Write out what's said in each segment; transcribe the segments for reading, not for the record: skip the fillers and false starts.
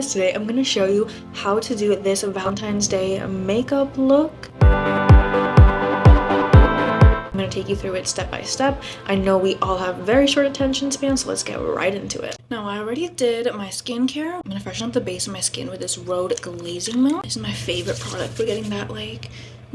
guys, today I'm going to show you how to do this Valentine's Day makeup look. I'm going to take you through it step by step. I know we all have very short attention spans, so let's get right into it. Now, I already did my skincare. I'm going to freshen up the base of my skin with this Rhode glazing milk. This is my favorite product for getting that like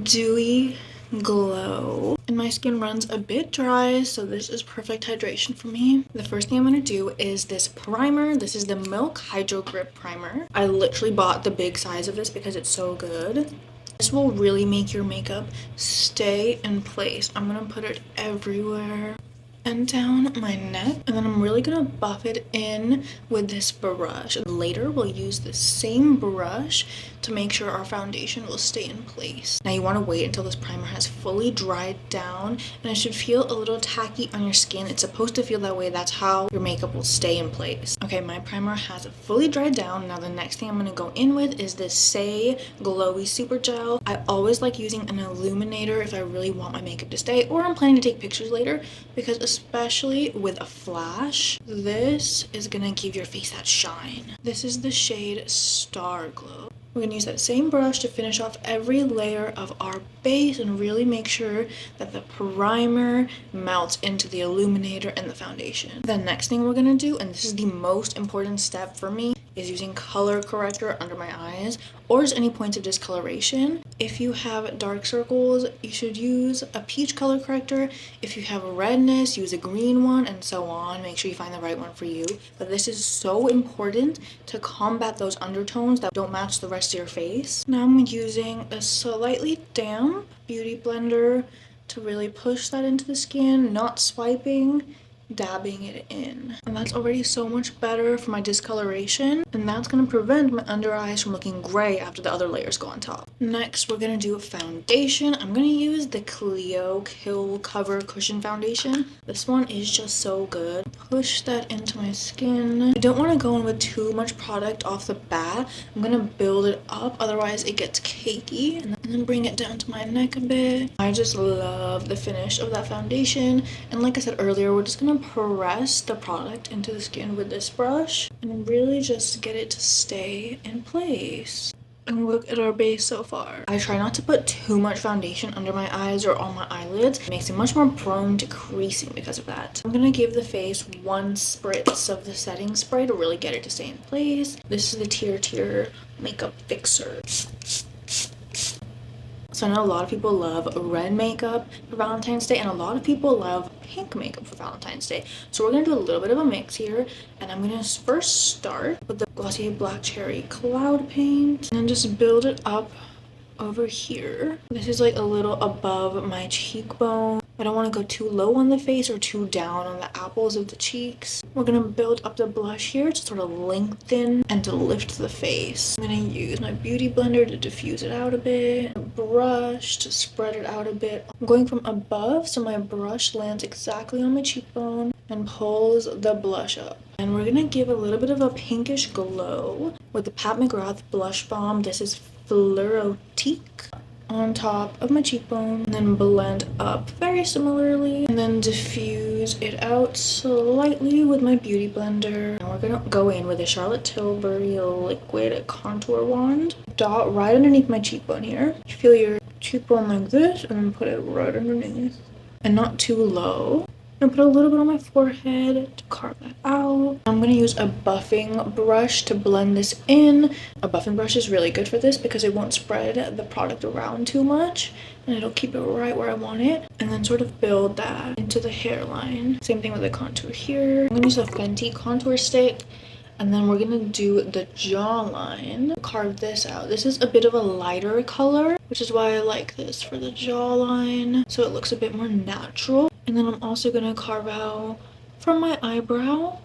dewy glow. And my skin runs a bit dry, so this is perfect hydration for me. The first thing I'm going to do is this primer. This is the Milk Hydro Grip Primer. I literally bought the big size of this because it's so good. This will really make your makeup stay in place. I'm going to put it everywhere and down my neck, and then I'm really gonna buff it in with this brush. Later we'll use the same brush to make sure our foundation will stay in place. Now you want to wait until this primer has fully dried down, and it should feel a little tacky on your skin. It's supposed to feel that way. That's how your makeup will stay in place. Okay, my primer has fully dried down. Now the next thing I'm going to go in with is this Saie Glowy Super Gel. I always like using an illuminator if I really want my makeup to stay, or I'm planning to take pictures later, because especially with a flash, this is gonna give your face that shine. This is the shade Starglow. We're gonna use that same brush to finish off every layer of our base and really make sure that the primer melts into the illuminator and the foundation. The next thing we're gonna do, and this is the most important step for me, is using color corrector under my eyes, or just any points of discoloration. If you have dark circles, you should use a peach color corrector. If you have redness, use a green one, and so on. Make sure you find the right one for you. But this is so important to combat those undertones that don't match the rest of your face. Now I'm using a slightly damp beauty blender to really push that into the skin, not swiping, dabbing it in. And that's already so much better for my discoloration, and that's going to prevent my under eyes from looking gray after the other layers go on top. Next, we're going to do a foundation. I'm going to use the Clio Kill Cover Cushion Foundation. This one is just so good. Push that into my skin. I don't want to go in with too much product off the bat. I'm going to build it up, otherwise it gets cakey, and then bring it down to my neck a bit. I just love the finish of that foundation, and like I said earlier, we're just going to press the product into the skin with this brush and really just get it to stay in place. And look at our base so far. I try not to put too much foundation under my eyes or on my eyelids. It makes it much more prone to creasing because of that. I'm gonna give the face one spritz of the setting spray to really get it to stay in place. This is the Tirtir Makeup Fixer. So I know a lot of people love red makeup for Valentine's Day, and a lot of people love pink makeup for Valentine's Day. So we're going to do a little bit of a mix here, and I'm going to first start with the Glossier Black Cherry Cloud Paint, and then just build it up over here. This is like a little above my cheekbone. I don't want to go too low on the face or too down on the apples of the cheeks. We're going to build up the blush here to sort of lengthen and to lift the face. I'm going to use my beauty blender to diffuse it out a bit. A brush to spread it out a bit. I'm going from above so my brush lands exactly on my cheekbone and pulls the blush up. And we're going to give a little bit of a pinkish glow with the Pat McGrath Blush Balm. This is Fleurotique on top of my cheekbone, and then blend up very similarly, and then diffuse it out slightly with my beauty blender. And we're gonna go in with a Charlotte Tilbury liquid contour wand. Dot right underneath my cheekbone here. Feel your cheekbone like this, and then put it right underneath, and not too low. And put a little bit on my forehead to carve that out. I'm going to use a buffing brush to blend this in. A buffing brush is really good for this because it won't spread the product around too much, and it'll keep it right where I want it. And then sort of build that into the hairline. Same thing with the contour here. I'm going to use a Fenty contour stick. And then we're going to do the jawline. Carve this out. This is a bit of a lighter color, which is why I like this for the jawline, so it looks a bit more natural. And then I'm also going to carve out from my eyebrow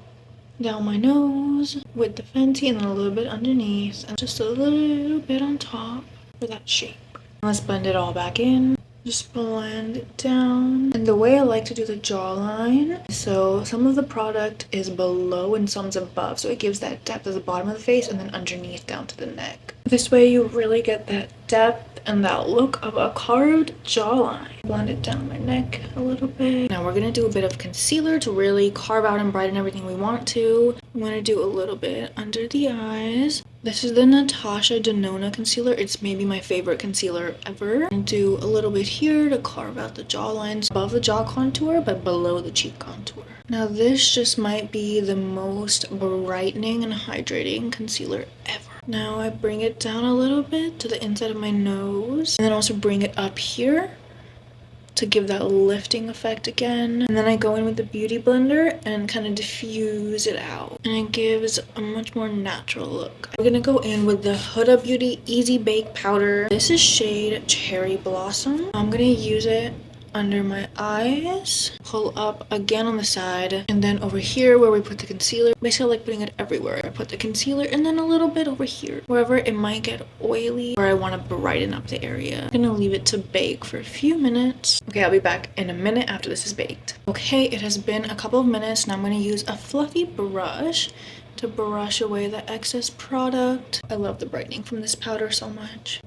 down my nose with the Fenty, and then a little bit underneath, and just a little bit on top for that shape. Let's blend it all back in. Just blend it down. And the way I like to do the jawline, so some of the product is below and some's above, so it gives that depth at the bottom of the face and then underneath down to the neck. This way you really get that depth and that look of a carved jawline. Blend it down my neck a little bit. Now we're gonna do a bit of concealer to really carve out and brighten everything we want to. I'm going to do a little bit under the eyes. This is the Natasha Denona concealer. It's maybe my favorite concealer ever. And do a little bit here to carve out the jaw lines above the jaw contour but below the cheek contour. Now this just might be the most brightening and hydrating concealer ever. Now I bring it down a little bit to the inside of my nose and then also bring it up here to give that lifting effect again. And then I go in with the beauty blender and kind of diffuse it out, and it gives a much more natural look. We're gonna go in with the Huda Beauty Easy Bake Powder. This is shade Cherry Blossom. I'm gonna use it under my eyes, pull up again on the side, and then over here where we put the concealer. Basically, I like putting it everywhere. I put the concealer and then a little bit over here, wherever it might get oily or I want to brighten up the area. I'm gonna leave it to bake for a few minutes. Okay, I'll be back in a minute after this is baked. Okay, it has been a couple of minutes. Now I'm gonna use a fluffy brush to brush away the excess product. I love the brightening from this powder so much.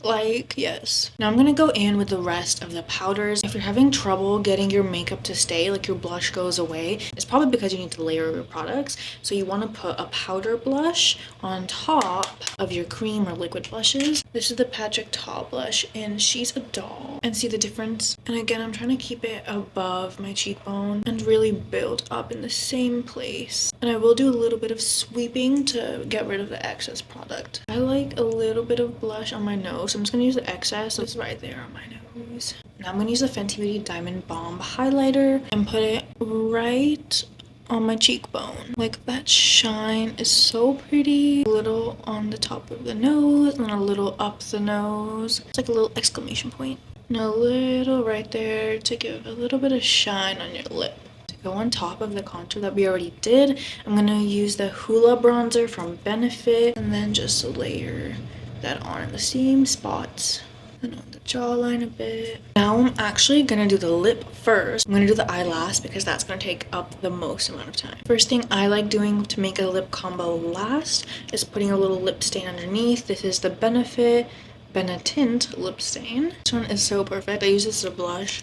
Like, yes. Now I'm gonna go in with the rest of the powders. If you're having trouble getting your makeup to stay, like your blush goes away, it's probably because you need to layer your products. So you want to put a powder blush on top of your cream or liquid blushes. This is the Patrick Ta blush and She's a Doll. And see the difference? And again, I'm trying to keep it above my cheekbone and really build up in the same place. And I will do a little bit of sweeping to get rid of the excess product. I like a little bit of blush on my nose. I'm just gonna use the excess, so it's right there on my nose. Now I'm gonna use the Fenty Beauty Diamond Balm highlighter and put it right on my cheekbone. Like, that shine is so pretty. A little on the top of the nose and a little up the nose. It's like a little exclamation point. And a little right there to give a little bit of shine on your lip. To go on top of the contour that we already did, I'm gonna use the Hoola bronzer from Benefit and then just layer that on in the same spots and on the jawline a bit. Now I'm actually gonna do the lip first. I'm gonna do the eye last because that's gonna take up the most amount of time. First thing I like doing to make a lip combo last is putting a little lip stain underneath. This is the Benefit Benetint lip stain. This one is so perfect. I use this as a blush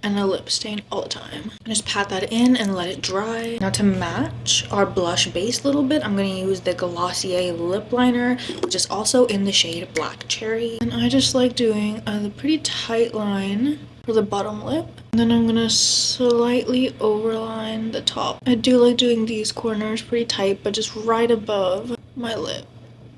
and a lip stain all the time. I just pat that in and let it dry. Now to match our blush base a little bit, I'm going to use the Glossier lip liner, which is also in the shade Black Cherry. And I just like doing a pretty tight line for the bottom lip. And then I'm going to slightly overline the top. I do like doing these corners pretty tight, but just right above my lip.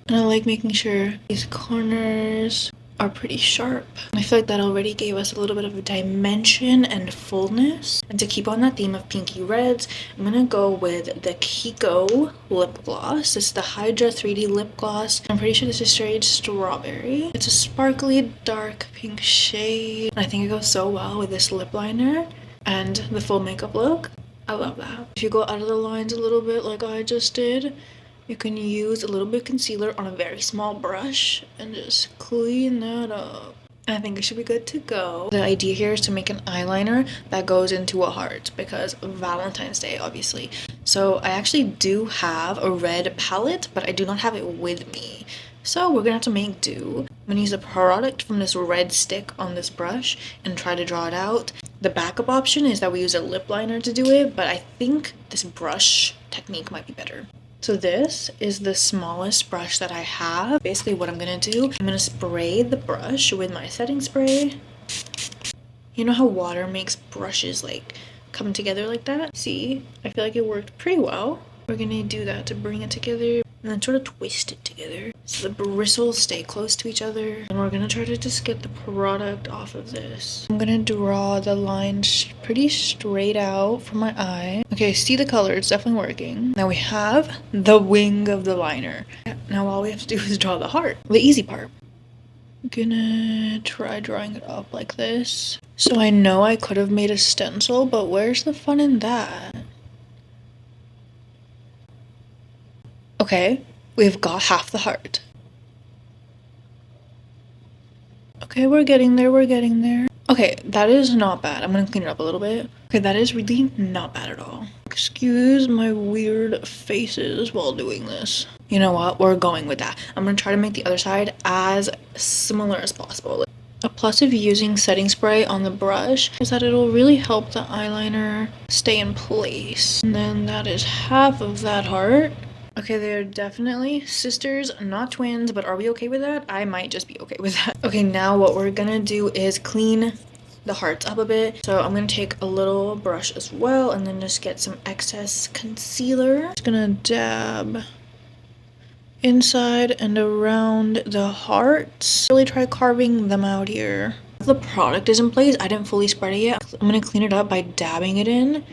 And I like making sure these corners are pretty sharp. I feel like that already gave us a little bit of a dimension and fullness. And to keep on that theme of pinky reds, I'm gonna go with the Kiko lip gloss. This is the Hydra 3D lip gloss. I'm pretty sure this is shade Strawberry. It's a sparkly dark pink shade. And I think it goes so well with this lip liner and the full makeup look. I love that. If you go out of the lines a little bit like I just did, you can use a little bit of concealer on a very small brush and just clean that up. I think it should be good to go. The idea here is to make an eyeliner that goes into a heart because Valentine's Day, obviously. So I actually do have a red palette, but I do not have it with me. So we're gonna have to make do. I'm gonna use a product from this red stick on this brush and try to draw it out. The backup option is that we use a lip liner to do it, but I think this brush technique might be better. So this is the smallest brush that I have. Basically what I'm gonna do, I'm gonna spray the brush with my setting spray. You know how water makes brushes like come together like that? See, I feel like it worked pretty well. We're gonna do that to bring it together and then sort of twist it together so the bristles stay close to each other. And we're gonna try to just get the product off of this. I'm gonna draw the line pretty straight out from my eye. Okay, see the color, it's definitely working. Now we have the wing of the liner. Now all we have to do is draw the heart, the easy part. I'm gonna try drawing it up like this. So I know I could have made a stencil, but where's the fun in that? Okay, we've got half the heart. Okay, we're getting there, we're getting there. Okay, that is not bad. I'm gonna clean it up a little bit. Okay, that is really not bad at all. Excuse my weird faces while doing this. You know what? We're going with that. I'm gonna try to make the other side as similar as possible. A plus of using setting spray on the brush is that it'll really help the eyeliner stay in place. And then that is half of that heart. Okay, they're definitely sisters, not twins, but are we okay with that? I might just be okay with that. Okay, now what we're gonna do is clean the hearts up a bit. So I'm gonna take a little brush as well and then just get some excess concealer. Just gonna dab inside and around the hearts. Really try carving them out here. The product is in place. I didn't fully spread it yet. I'm gonna clean it up by dabbing it in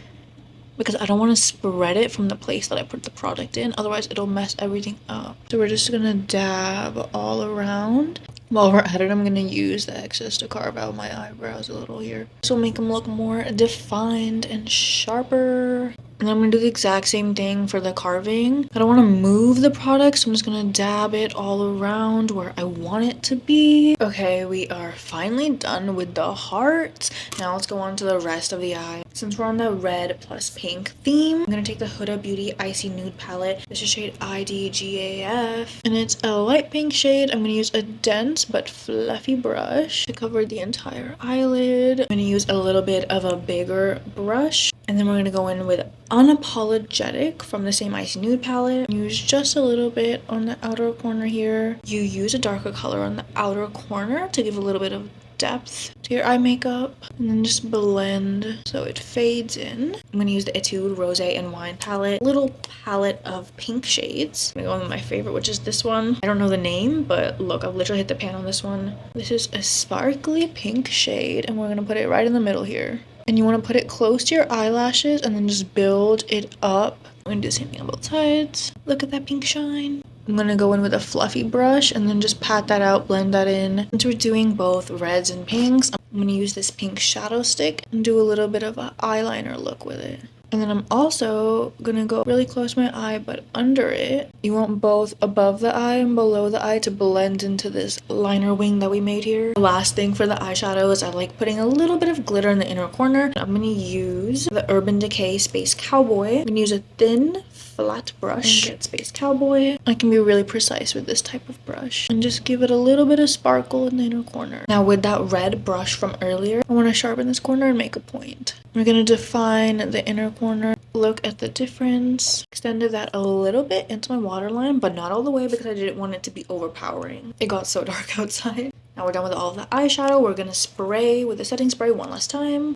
because I don't want to spread it from the place that I put the product in. Otherwise, it'll mess everything up. So we're just gonna dab all around. While we're at it, I'm gonna use the excess to carve out my eyebrows a little here. This will make them look more defined and sharper. And I'm gonna do the exact same thing for the carving. I don't want to move the product, so I'm just gonna dab it all around where I want it to be. Okay, we are finally done with the heart. Now let's go on to the rest of the eye. Since we're on the red plus pink theme, I'm gonna take the Huda Beauty Icy Nude palette. This is shade IDGAF, and it's a light pink shade. I'm gonna use a dense but fluffy brush to cover the entire eyelid. I'm gonna use a little bit of a bigger brush, and then we're gonna go in with Unapologetic from the same Icy Nude palette. Use just a little bit on the outer corner here. You use a darker color on the outer corner to give a little bit of depth to your eye makeup, and then just blend so it fades in. I'm gonna use the Etude Rose and Wine palette, little palette of pink shades. I'm gonna go with my favorite, which is this one. I don't know the name, but look, I've literally hit the pan on this one. This is a sparkly pink shade, and we're gonna put it right in the middle here. And you want to put it close to your eyelashes and then just build it up. I'm gonna do the same thing on both sides. Look at that pink shine. I'm gonna go in with a fluffy brush and then just pat that out, blend that in. Since we're doing both reds and pinks, I'm gonna use this pink shadow stick and do a little bit of an eyeliner look with it. And then I'm also gonna go really close to my eye, but under it. You want both above the eye and below the eye to blend into this liner wing that we made here. The last thing for the eyeshadow is I like putting a little bit of glitter in the inner corner. I'm gonna use the Urban Decay Space Cowboy. I'm gonna use a thin, flat brush and get Space Cowboy. I can be really precise with this type of brush and just give it a little bit of sparkle in the inner corner. Now with that red brush from earlier, I want to sharpen this corner and make a point. We're going to define the inner corner. Look at the difference. Extended that a little bit into my waterline, but not all the way because I didn't want it to be overpowering. It got so dark outside. Now we're done with all of the eyeshadow. We're going to spray with the setting spray one last time.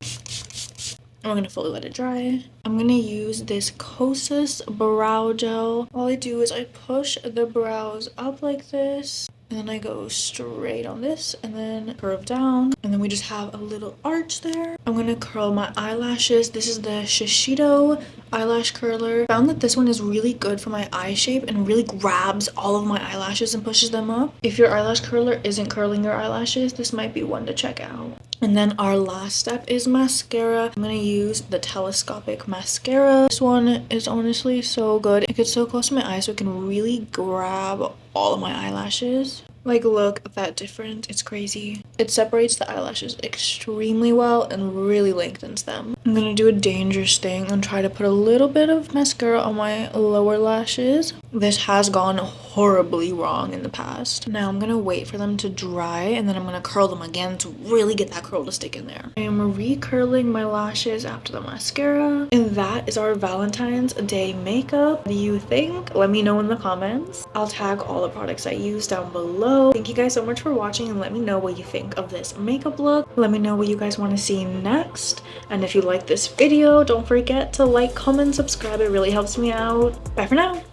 And we're going to fully let it dry. I'm going to use this Kosas brow gel. All I do is I push the brows up like this. And then I go straight on this and then curve down. And then we just have a little arch there. I'm going to curl my eyelashes. This is the Shiseido eyelash curler. I found that this one is really good for my eye shape and really grabs all of my eyelashes and pushes them up. If your eyelash curler isn't curling your eyelashes, this might be one to check out. And then our last step is mascara. I'm going to use the telescopic mascara. This one is honestly so good. It gets so close to my eyes so it can really grab all of my eyelashes. Like, look at that difference. It's crazy. It separates the eyelashes extremely well and really lengthens them. I'm gonna do a dangerous thing and try to put a little bit of mascara on my lower lashes. This has gone horribly wrong in the past. Now I'm gonna wait for them to dry and then I'm gonna curl them again to really get that curl to stick in there. I am re-curling my lashes after the mascara. And that is our Valentine's Day makeup. What do you think? Let me know in the comments. I'll tag all the products I use down below. Thank you guys so much for watching and let me know what you think of this makeup look. Let me know what you guys want to see next. And if you like this video, don't forget to like, comment, subscribe. It really helps me out. Bye for now.